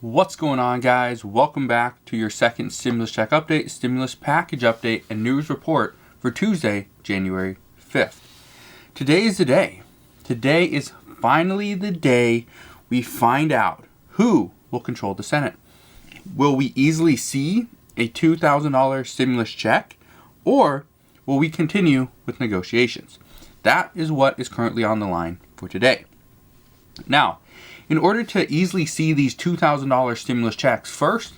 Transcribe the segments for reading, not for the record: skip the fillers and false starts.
What's going on, guys? Welcome back to your second stimulus check update, stimulus package update, and news report for Tuesday, January 5th. Today is the day. Today is finally the day we find out who will control the Senate. Will we easily see a $2,000 stimulus check, or will we continue with negotiations? That is what is currently on the line for today. Now, in order to easily see these $2,000 stimulus checks, first,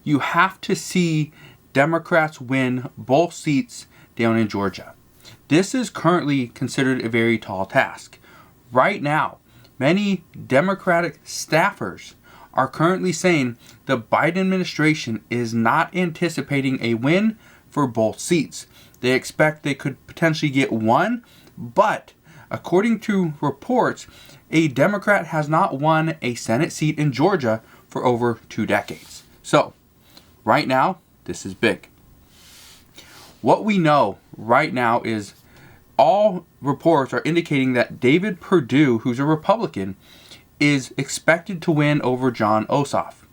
you have to see Democrats win both seats down in Georgia. This is currently considered a very tall task. Right now, many Democratic staffers are currently saying the Biden administration is not anticipating a win for both seats. They expect they could potentially get one, but according to reports, a Democrat has not won a Senate seat in Georgia for over 2 decades. So, right now, this is big. What we know right now is all reports are indicating that David Perdue, who's a Republican, is expected to win over Jon Ossoff.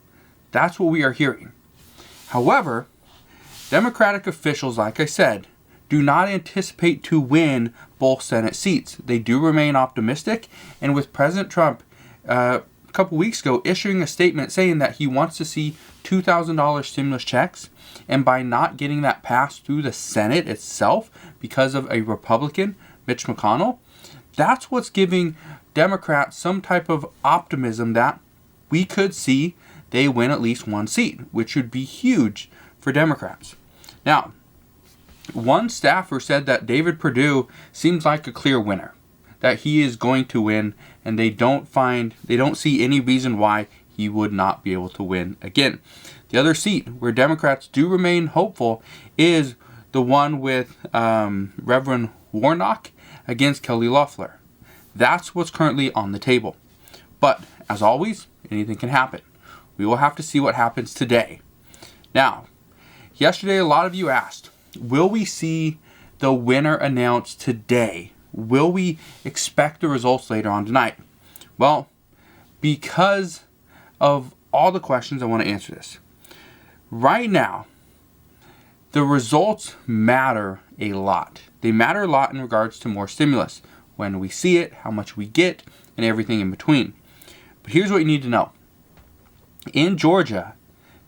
That's what we are hearing. However, Democratic officials, like I said, do not anticipate to win both Senate seats. They do remain optimistic, and with President Trump a couple weeks ago issuing a statement saying that he wants to see $2,000 stimulus checks, and by not getting that passed through the Senate itself because of a Republican, Mitch McConnell, that's what's giving Democrats some type of optimism that we could see they win at least one seat, which would be huge for Democrats. Now, one staffer said that David Perdue seems like a clear winner, that he is going to win, and they don't see any reason why he would not be able to win again. The other seat where Democrats do remain hopeful is the one with Reverend Warnock against Kelly Loeffler. That's what's currently on the table. But as always, anything can happen. We will have to see what happens today. Now, yesterday a lot of you asked, will we see the winner announced today? Will we expect the results later on tonight? Well, because of all the questions, I want to answer this. Right now, the results matter a lot. They matter a lot in regards to more stimulus. When we see it, how much we get, and everything in between. But here's what you need to know. In Georgia,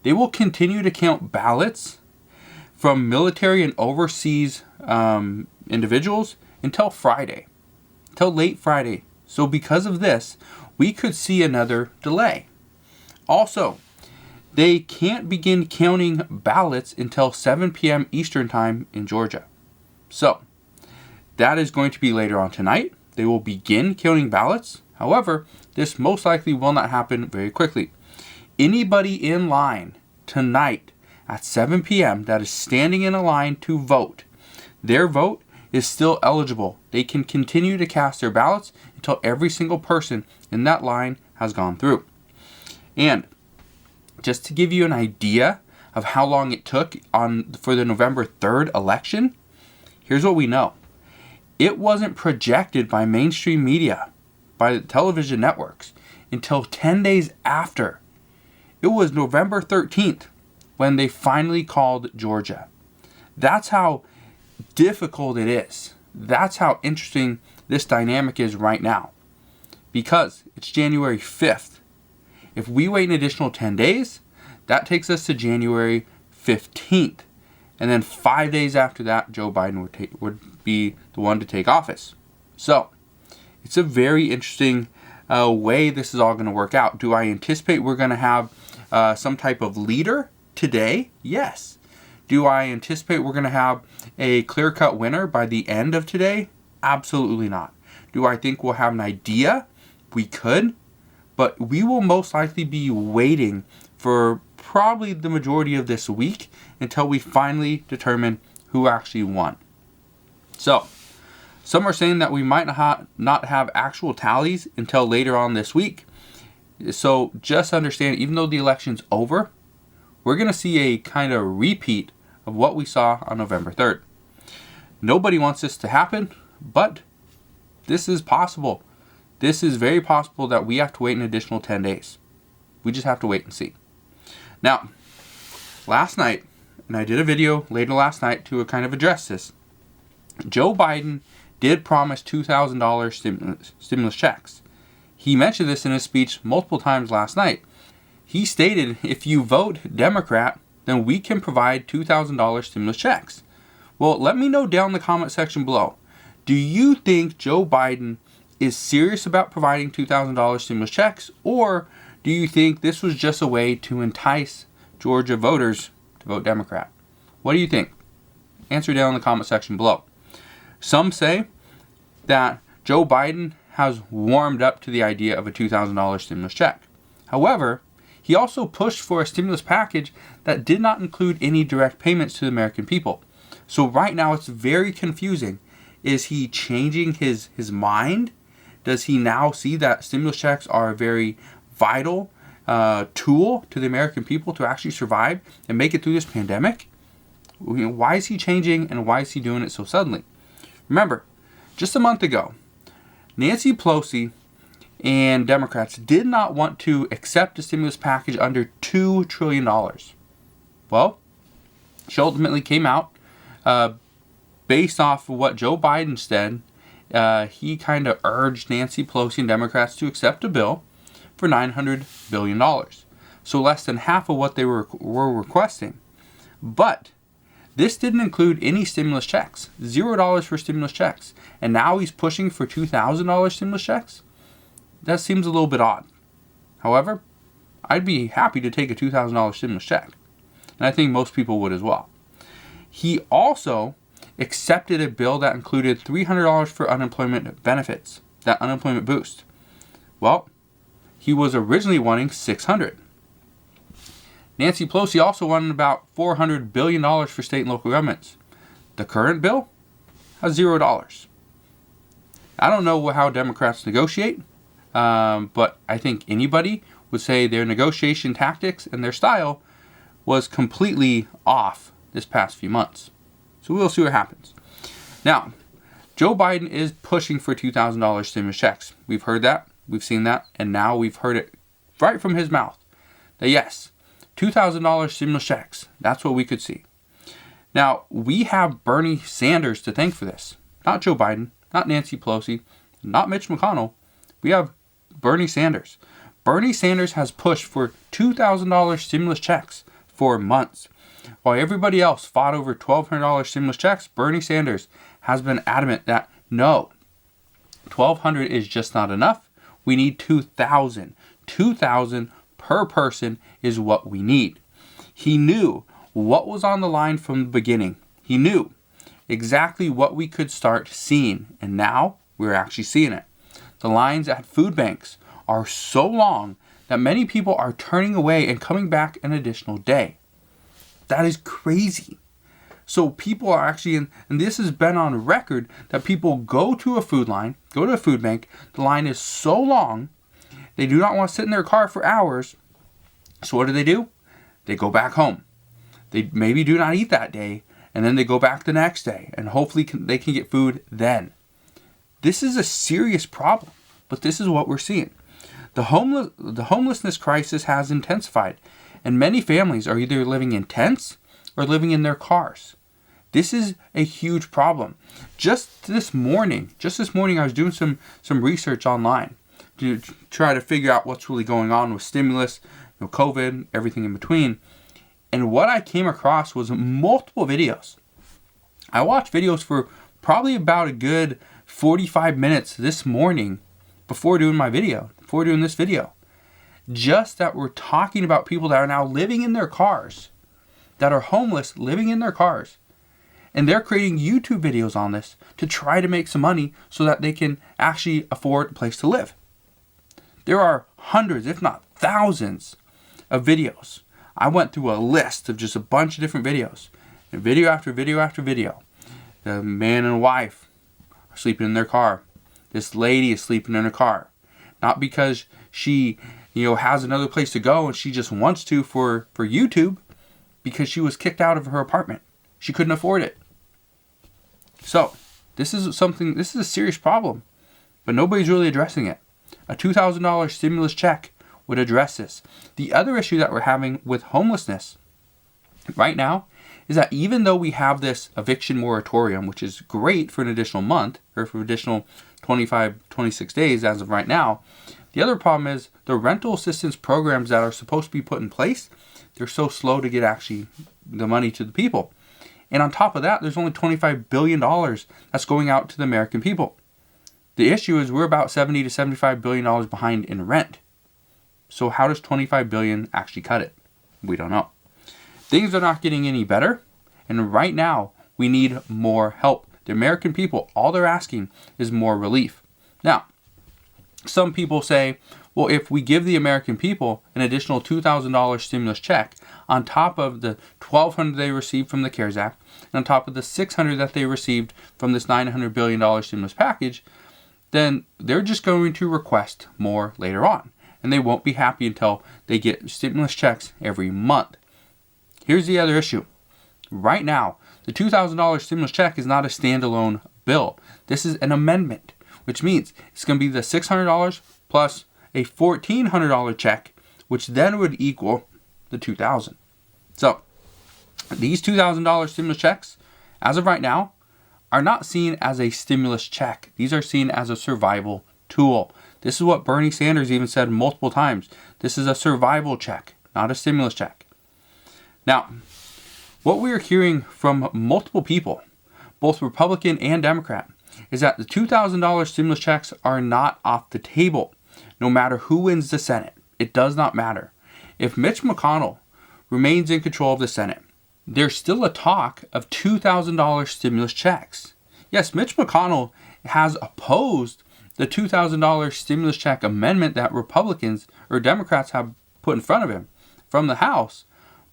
they will continue to count ballots from military and overseas individuals until Friday, until late Friday. So because of this, we could see another delay. Also, they can't begin counting ballots until 7 p.m. Eastern Time in Georgia. So, that is going to be later on tonight. They will begin counting ballots. However, this most likely will not happen very quickly. Anybody in line tonight at 7 p.m. that is standing in a line to vote, their vote is still eligible. They can continue to cast their ballots until every single person in that line has gone through. And just to give you an idea of how long it took for the November 3rd election, here's what we know. It wasn't projected by mainstream media, by the television networks, until 10 days after. It was November 13th. When they finally called Georgia. That's how difficult it is. That's how interesting this dynamic is right now. Because it's January 5th. If we wait an additional 10 days, that takes us to January 15th. And then 5 days after that, Joe Biden would be the one to take office. So, it's a very interesting way this is all going to work out. Do I anticipate we're going to have some type of leader today? Yes. Do I anticipate we're going to have a clear-cut winner by the end of today? Absolutely not. Do I think we'll have an idea? We could. But we will most likely be waiting for probably the majority of this week until we finally determine who actually won. So, some are saying that we might not have actual tallies until later on this week. So, just understand, even though the election's over, we're going to see a kind of repeat of what we saw on November 3rd. Nobody wants this to happen, but this is possible. This is very possible that we have to wait an additional 10 days. We just have to wait and see. Now, last night, and I did a video later last night to kind of address this, Joe Biden did promise $2,000 stimulus checks. He mentioned this in his speech multiple times last night. He stated, if you vote Democrat, then we can provide $2,000 stimulus checks. Well, let me know down in the comment section below. Do you think Joe Biden is serious about providing $2,000 stimulus checks, or do you think this was just a way to entice Georgia voters to vote Democrat? What do you think? Answer down in the comment section below. Some say that Joe Biden has warmed up to the idea of a $2,000 stimulus check. However, he also pushed for a stimulus package that did not include any direct payments to the American people. So right now it's very confusing. Is he changing his mind? Does he now see that stimulus checks are a very vital tool to the American people to actually survive and make it through this pandemic? Why is he changing, and why is he doing it so suddenly? Remember, just a month ago, Nancy Pelosi and Democrats did not want to accept a stimulus package under $2 trillion. Well, she ultimately came out based off of what Joe Biden said. He kind of urged Nancy Pelosi and Democrats to accept a bill for $900 billion. So less than half of what they were requesting. But this didn't include any stimulus checks. $0 for stimulus checks. And now he's pushing for $2,000 stimulus checks? That seems a little bit odd. However, I'd be happy to take a $2,000 stimulus check. And I think most people would as well. He also accepted a bill that included $300 for unemployment benefits, that unemployment boost. Well, he was originally wanting $600. Nancy Pelosi also wanted about $400 billion for state and local governments. The current bill has $0. I don't know how Democrats negotiate, but I think anybody would say their negotiation tactics and their style was completely off this past few months. So we'll see what happens. Now, Joe Biden is pushing for $2,000 stimulus checks. We've heard that, we've seen that, and now we've heard it right from his mouth. That yes, $2,000 stimulus checks. That's what we could see. Now, we have Bernie Sanders to thank for this. Not Joe Biden, not Nancy Pelosi, not Mitch McConnell. We have Bernie Sanders. Bernie Sanders has pushed for $2,000 stimulus checks for months. While everybody else fought over $1,200 stimulus checks, Bernie Sanders has been adamant that no, $1,200 is just not enough. We need $2,000. $2,000 per person is what we need. He knew what was on the line from the beginning. He knew exactly what we could start seeing, and now we're actually seeing it. The lines at food banks are so long that many people are turning away and coming back an additional day. That is crazy. So people are actually, and this has been on record, that people go to a food bank, the line is so long, they do not want to sit in their car for hours. So what do? They go back home. They maybe do not eat that day, and then they go back the next day, and hopefully they can get food then. This is a serious problem, but this is what we're seeing. The homelessness crisis has intensified, and many families are either living in tents or living in their cars. This is a huge problem. Just this morning, I was doing some research online to try to figure out what's really going on with stimulus, COVID, everything in between. And what I came across was multiple videos. I watched videos for probably about a good 45 minutes this morning before doing this video. Just that we're talking about people that are now living in their cars, that are homeless, living in their cars. And they're creating YouTube videos on this to try to make some money so that they can actually afford a place to live. There are hundreds, if not thousands, of videos. I went through a list of just a bunch of different videos. And video after video after video. The man and wife are sleeping in their car. This lady is sleeping in her car. Not because she, has another place to go and she just wants to for YouTube, because she was kicked out of her apartment. She couldn't afford it. So, this is a serious problem, but nobody's really addressing it. A $2,000 stimulus check would address this. The other issue that we're having with homelessness right now is that even though we have this eviction moratorium, which is great for an additional month or for additional 25, 26 days as of right now, the other problem is the rental assistance programs that are supposed to be put in place, they're so slow to get actually the money to the people. And on top of that, there's only $25 billion that's going out to the American people. The issue is we're about $70 to $75 billion behind in rent. So how does $25 billion actually cut it? We don't know. Things are not getting any better. And right now, we need more help. The American people, all they're asking is more relief. Now, some people say, well, if we give the American people an additional $2,000 stimulus check on top of the $1,200 they received from the CARES Act, and on top of the $600 that they received from this $900 billion stimulus package, then they're just going to request more later on. And they won't be happy until they get stimulus checks every month. Here's the other issue. Right now, the $2,000 stimulus check is not a standalone bill. This is an amendment, which means it's going to be the $600 plus a $1,400 check, which then would equal the $2,000. So these $2,000 stimulus checks, as of right now, are not seen as a stimulus check. These are seen as a survival tool. This is what Bernie Sanders even said multiple times. This is a survival check, not a stimulus check. Now, what we are hearing from multiple people, both Republican and Democrat, is that the $2,000 stimulus checks are not off the table. No matter who wins the Senate, it does not matter. If Mitch McConnell remains in control of the Senate, there's still a talk of $2,000 stimulus checks. Yes, Mitch McConnell has opposed the $2,000 stimulus check amendment that Republicans or Democrats have put in front of him from the House.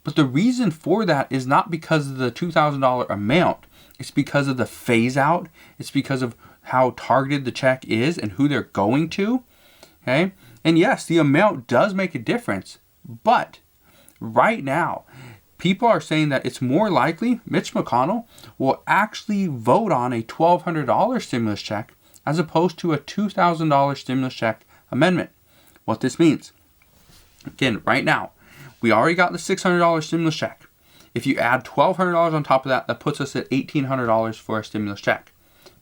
But the reason for that is not because of the $2,000 amount. It's because of the phase out. It's because of how targeted the check is and who they're going to. Okay? And yes, the amount does make a difference. But right now, people are saying that it's more likely Mitch McConnell will actually vote on a $1,200 stimulus check as opposed to a $2,000 stimulus check amendment. What this means, again, right now, we already got the $600 stimulus check. If you add $1,200 on top of that, that puts us at $1,800 for a stimulus check.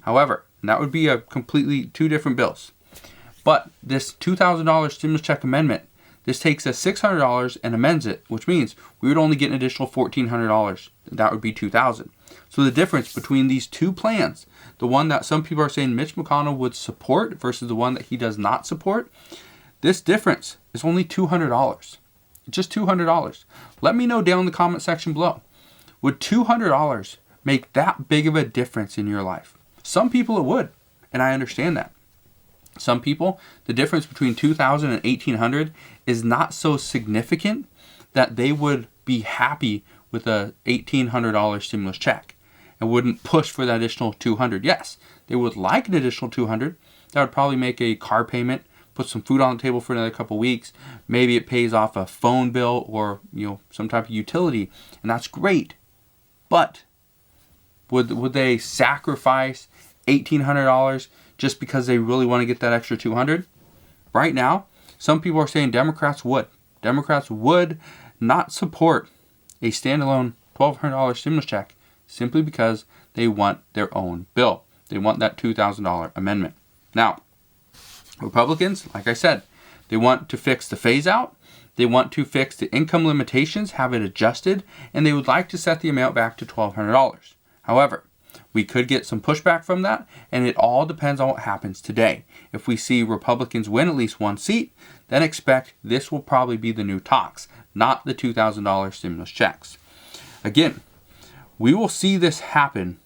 However, that would be a completely two different bills. But this $2,000 stimulus check amendment, this takes a $600 and amends it, which means we would only get an additional $1,400. That would be $2,000. So the difference between these two plans, the one that some people are saying Mitch McConnell would support versus the one that he does not support, this difference is only $200. Just $200. Let me know down in the comment section below. Would $200 make that big of a difference in your life? Some people it would, and I understand that. Some people, the difference between $2,000 and $1,800 is not so significant that they would be happy with a $1,800 stimulus check and wouldn't push for that additional $200. Yes, they would like an additional $200. That would probably make a car payment, put some food on the table for another couple weeks. Maybe it pays off a phone bill or some type of utility, and that's great. But would they sacrifice $1,800 just because they really want to get that extra $200? Right now, some people are saying Democrats would. Democrats would not support a standalone $1,200 stimulus check simply because they want their own bill. They want that $2,000 amendment. Now, Republicans, like I said, they want to fix the phase out. They want to fix the income limitations, have it adjusted, and they would like to set the amount back to $1,200. However, we could get some pushback from that, and it all depends on what happens today. If we see Republicans win at least one seat, then expect this will probably be the new talks, not the $2,000 stimulus checks. Again, we will see this happen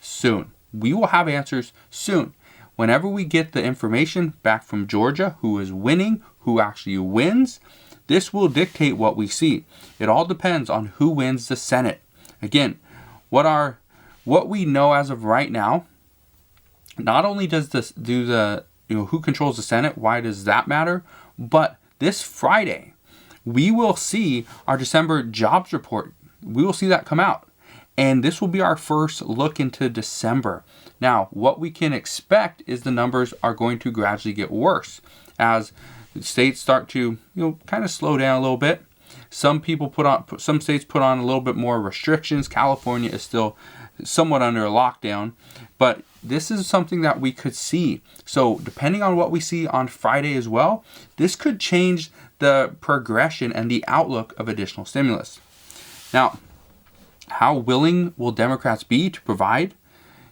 soon. We will have answers soon. Whenever we get the information back from Georgia, who is winning, who actually wins, this will dictate what we see. It all depends on who wins the Senate. Again, what we know as of right now, not only does this do the who controls the Senate, why does that matter? But this Friday, we will see our December jobs report. We will see that come out. And this will be our first look into December. Now, what we can expect is the numbers are going to gradually get worse as states start to, kind of slow down a little bit. Some states put on a little bit more restrictions. California is still somewhat under a lockdown, but this is something that we could see. So depending on what we see on Friday as well, this could change the progression and the outlook of additional stimulus. Now, how willing will Democrats be to provide,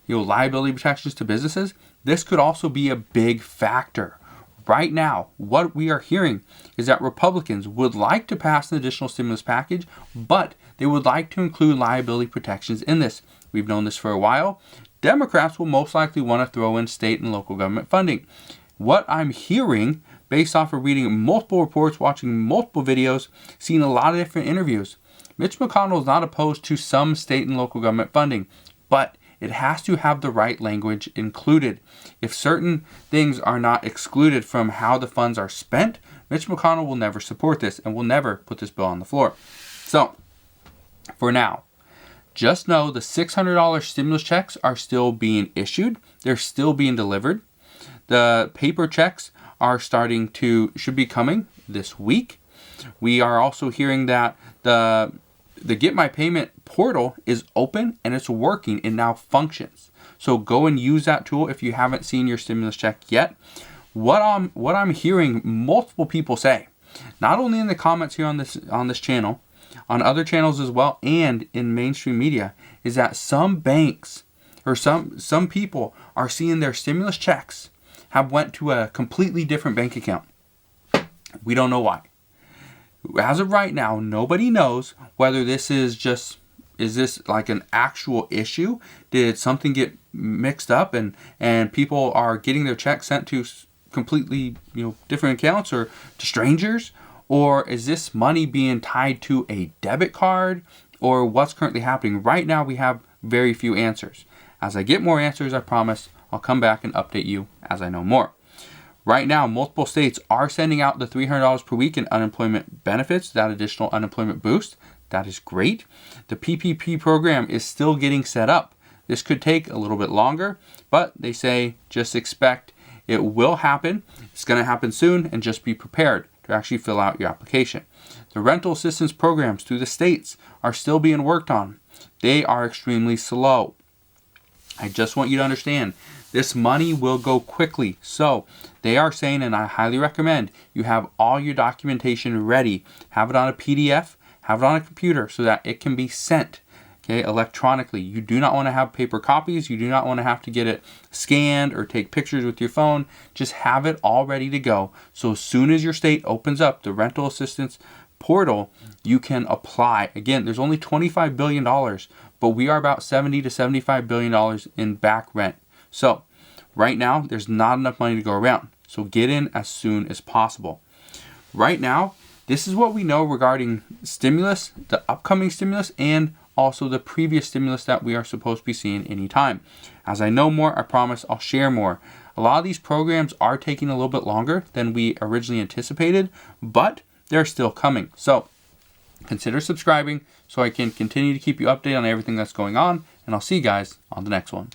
liability protections to businesses? This could also be a big factor. Right now, what we are hearing is that Republicans would like to pass an additional stimulus package, but they would like to include liability protections in this. We've known this for a while. Democrats will most likely want to throw in state and local government funding. What I'm hearing, based off of reading multiple reports, watching multiple videos, seeing a lot of different interviews, Mitch McConnell is not opposed to some state and local government funding, but it has to have the right language included. If certain things are not excluded from how the funds are spent, Mitch McConnell will never support this and will never put this bill on the floor. So, for now, just know the $600 stimulus checks are still being issued. They're still being delivered. The paper checks should be coming this week. We are also hearing that the Get My Payment portal is open and it's working. It now functions. So go and use that tool if you haven't seen your stimulus check yet. What I'm hearing multiple people say, not only in the comments here on this channel, on other channels as well, and in mainstream media, is that some banks or some people are seeing their stimulus checks have went to a completely different bank account. We don't know why. As of right now, nobody knows whether is this like an actual issue? Did something get mixed up and people are getting their checks sent to completely, different accounts or to strangers? Or is this money being tied to a debit card? Or what's currently happening? Right now, we have very few answers. As I get more answers, I promise I'll come back and update you as I know more. Right now, multiple states are sending out the $300 per week in unemployment benefits, that additional unemployment boost. That is great. The PPP program is still getting set up. This could take a little bit longer, but they say just expect it will happen. It's going to happen soon, and just be prepared to actually fill out your application. The rental assistance programs through the states are still being worked on. They are extremely slow. I just want you to understand, this money will go quickly. So they are saying, and I highly recommend you have all your documentation ready. Have it on a PDF, have it on a computer so that it can be sent, electronically. You do not want to have paper copies. You do not want to have to get it scanned or take pictures with your phone. Just have it all ready to go. So as soon as your state opens up the rental assistance portal, you can apply. Again, there's only $25 billion, but we are about $70 to $75 billion in back rent. So right now, there's not enough money to go around. So get in as soon as possible. Right now, this is what we know regarding stimulus, the upcoming stimulus, and also the previous stimulus that we are supposed to be seeing anytime. As I know more, I promise I'll share more. A lot of these programs are taking a little bit longer than we originally anticipated, but they're still coming. So consider subscribing so I can continue to keep you updated on everything that's going on, and I'll see you guys on the next one.